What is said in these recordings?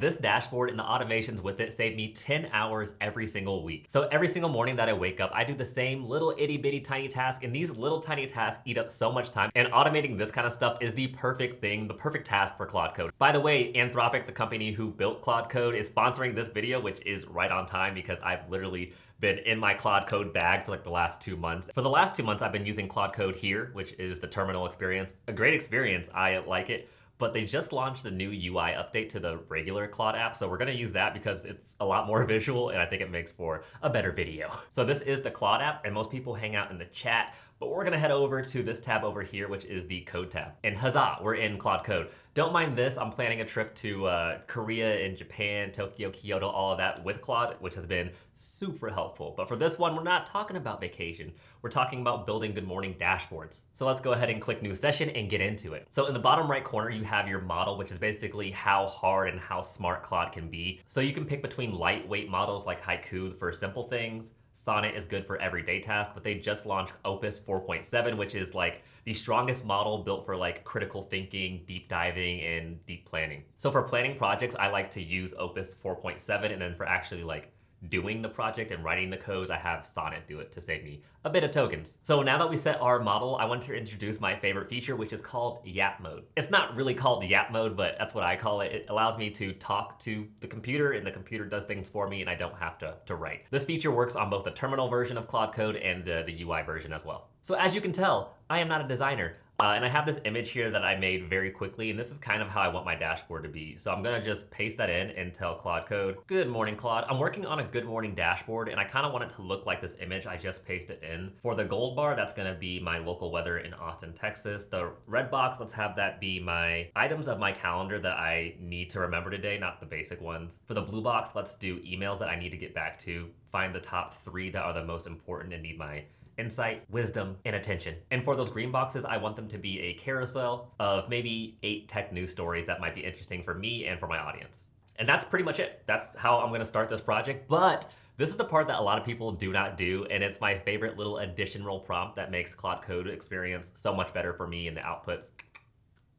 This dashboard and the automations with it save me 10 hours every single week. So every single morning that I wake up, I do the same little itty bitty tiny task, and these little tiny tasks eat up so much time, and automating this kind of stuff is the perfect thing, the perfect task for Claude Code. By the way, Anthropic, the company who built Claude Code, is sponsoring this video, which is right on time because I've literally been in my Claude Code bag for like the last 2 months. For the last 2 months, I've been using Claude Code here, which is the terminal experience. A great experience, I like it. But they just launched a new UI update to the regular Claude app, so we're gonna use that because it's a lot more visual and I think it makes for a better video. So this is the Claude app, and most people hang out in the chat, but we're gonna head over to this tab over here, which is the Code tab. And huzzah, we're in Claude Code. Don't mind this, I'm planning a trip to Korea and Japan, Tokyo, Kyoto, all of that with Claude, which has been super helpful. But for this one, we're not talking about vacation. We're talking about building good morning dashboards. So let's go ahead and click new session and get into it. So in the bottom right corner, you have your model, which is basically how hard and how smart Claude can be. So you can pick between lightweight models like Haiku for simple things. Sonnet is good for everyday tasks, but they just launched Opus 4.7, which is like the strongest model built for like critical thinking, deep diving, and deep planning. So for planning projects, I like to use Opus 4.7, and then for actually like doing the project and writing the codes, I have Sonnet do it to save me a bit of tokens. So now that we set our model, I want to introduce my favorite feature, which is called Yap Mode. It's not really called Yap Mode, but that's what I call it. It allows me to talk to the computer, and the computer does things for me, and I don't have to write. This feature works on both the terminal version of Claude Code and the UI version as well. So as you can tell, I am not a designer. And I have this image here that I made very quickly, and this is kind of how I want my dashboard to be. So I'm gonna just paste that in and tell Claude Code, good morning, Claude. I'm working on a good morning dashboard, and I kind of want it to look like this image I just pasted in. For the gold bar, that's gonna be my local weather in Austin, Texas. The red box, let's have that be my items of my calendar that I need to remember today, not the basic ones. For the blue box, let's do emails that I need to get back to. Find the top 3 that are the most important and need my insight, wisdom, and attention. And for those green boxes, I want them to be a carousel of maybe 8 tech news stories that might be interesting for me and for my audience. And that's pretty much it. That's how I'm gonna start this project. But this is the part that a lot of people do not do, and it's my favorite little additional prompt that makes Claude Code experience so much better for me, and the output's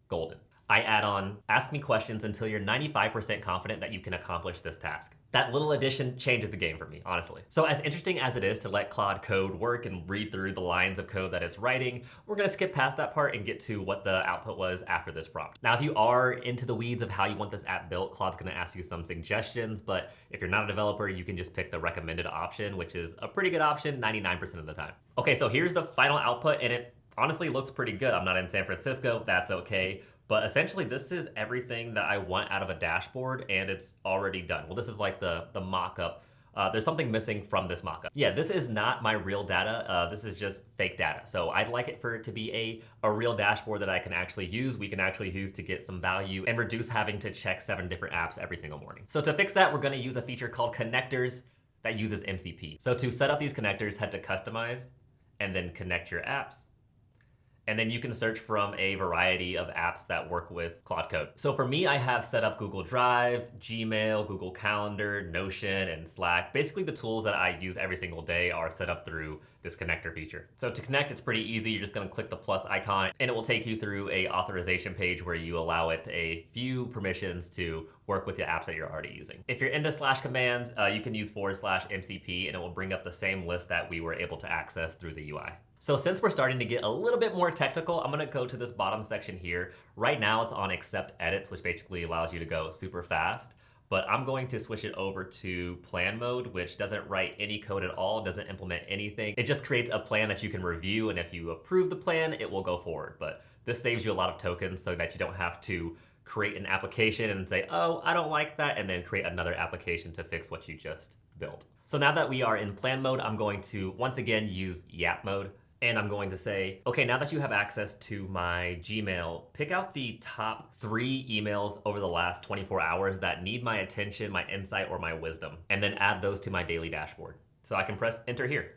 golden. I add on, ask me questions until you're 95% confident that you can accomplish this task. That little addition changes the game for me, honestly. So as interesting as it is to let Claude Code work and read through the lines of code that it's writing, we're gonna skip past that part and get to what the output was after this prompt. Now, if you are into the weeds of how you want this app built, Claude's gonna ask you some suggestions, but if you're not a developer, you can just pick the recommended option, which is a pretty good option 99% of the time. Okay, so here's the final output, and it honestly looks pretty good. I'm not in San Francisco, that's okay. But essentially, this is everything that I want out of a dashboard, and it's already done. Well, this is like the mock-up. There's something missing from this mock-up. Yeah, this is not my real data. This is just fake data. So I'd like it for it to be a real dashboard that I can actually use, we can actually use to get some value and reduce having to check 7 different apps every single morning. So to fix that, we're gonna use a feature called Connectors that uses MCP. So to set up these connectors, head to Customize, and then Connect Your Apps. And then you can search from a variety of apps that work with Claude Code. So for me, I have set up Google Drive, Gmail, Google Calendar, Notion, and Slack. Basically, the tools that I use every single day are set up through this connector feature. So to connect, it's pretty easy. You're just gonna click the plus icon, and it will take you through a authorization page where you allow it a few permissions to work with the apps that you're already using. If you're into slash commands, you can use /MCP, and it will bring up the same list that we were able to access through the UI. So since we're starting to get a little bit more technical, I'm gonna go to this bottom section here. Right now it's on accept edits, which basically allows you to go super fast, but I'm going to switch it over to plan mode, which doesn't write any code at all, doesn't implement anything. It just creates a plan that you can review, and if you approve the plan, it will go forward. But this saves you a lot of tokens so that you don't have to create an application and say, oh, I don't like that, and then create another application to fix what you just built. So now that we are in plan mode, I'm going to once again use Yap mode. And I'm going to say, okay, now that you have access to my Gmail, pick out the top 3 emails over the last 24 hours that need my attention, my insight, or my wisdom, and then add those to my daily dashboard. So I can press enter here.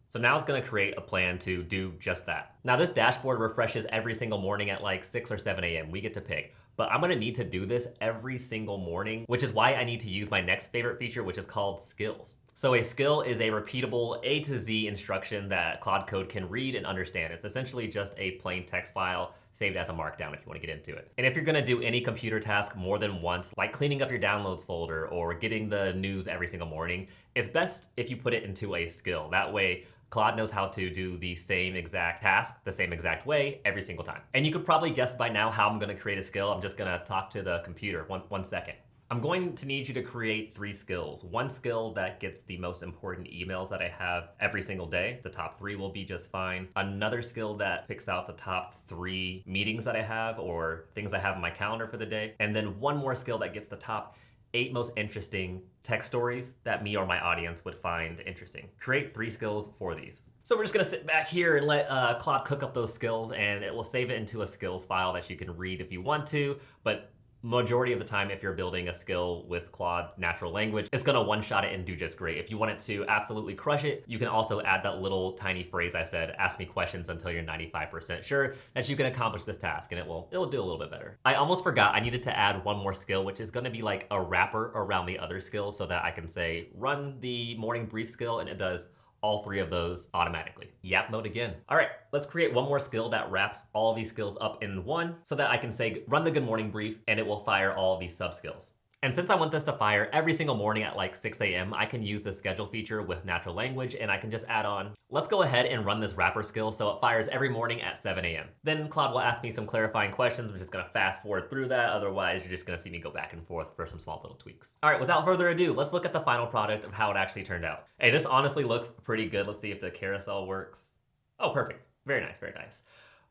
So now it's gonna create a plan to do just that. Now this dashboard refreshes every single morning at like 6 or 7 a.m. We get to pick. but I'm gonna need to do this every single morning, which is why I need to use my next favorite feature, which is called skills. So a skill is a repeatable A to Z instruction that Claude Code can read and understand. It's essentially just a plain text file saved as a markdown if you want to get into it. And if you're gonna do any computer task more than once, like cleaning up your downloads folder or getting the news every single morning, it's best if you put it into a skill. That way, Claude knows how to do the same exact task the same exact way every single time. And you could probably guess by now how I'm gonna create a skill. I'm just gonna talk to the computer one second. I'm going to need you to create 3 skills. One skill that gets the most important emails that I have every single day. The top 3 will be just fine. Another skill that picks out the top 3 meetings that I have or things I have in my calendar for the day. And then one more skill that gets the top 8 most interesting tech stories that me or my audience would find interesting. Create 3 skills for these. So we're just gonna sit back here and let Claude cook up those skills, and it will save it into a skills file that you can read if you want to, but majority of the time, if you're building a skill with Claude natural language, it's gonna one-shot it and do just great. If you want it to absolutely crush it, you can also add that little tiny phrase I said, ask me questions until you're 95% sure that you can accomplish this task, and it'll do a little bit better. I almost forgot I needed to add one more skill, which is gonna be like a wrapper around the other skills so that I can say, run the morning brief skill, and it does all 3 of those automatically. Yap mode again. All right, let's create one more skill that wraps all these skills up in one so that I can say, run the good morning brief, and it will fire all of these sub skills. And since I want this to fire every single morning at like 6 a.m., I can use the schedule feature with natural language, and I can just add on, let's go ahead and run this wrapper skill so it fires every morning at 7 a.m. Then Claude will ask me some clarifying questions. We're just gonna fast forward through that. Otherwise, you're just gonna see me go back and forth for some small little tweaks. All right, without further ado, let's look at the final product of how it actually turned out. Hey, this honestly looks pretty good. Let's see if the carousel works. Oh, perfect. Very nice, very nice.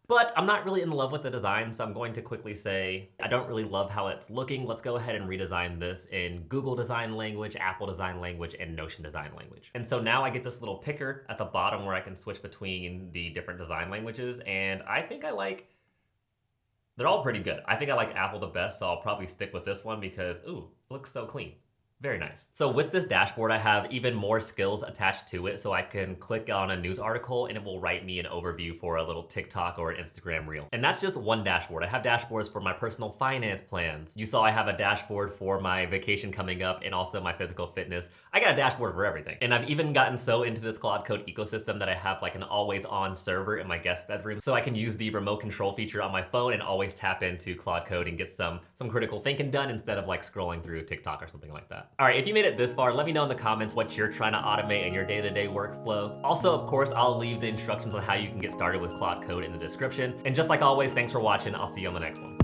But I'm not really in love with the design, so I'm going to quickly say, I don't really love how it's looking. Let's go ahead and redesign this in Google design language, Apple design language, and Notion design language. And so now I get this little picker at the bottom where I can switch between the different design languages, and I think they're all pretty good. I think I like Apple the best, so I'll probably stick with this one because, ooh, it looks so clean. Very nice. So with this dashboard, I have even more skills attached to it, so I can click on a news article and it will write me an overview for a little TikTok or an Instagram reel. And that's just one dashboard. I have dashboards for my personal finance plans. You saw I have a dashboard for my vacation coming up and also my physical fitness. I got a dashboard for everything. And I've even gotten so into this Claude Code ecosystem that I have like an always on server in my guest bedroom, so I can use the remote control feature on my phone and always tap into Claude Code and get some critical thinking done instead of like scrolling through TikTok or something like that. All right, if you made it this far, let me know in the comments what you're trying to automate in your day-to-day workflow. Also, of course, I'll leave the instructions on how you can get started with Claude Code in the description. And just like always, thanks for watching. I'll see you on the next one.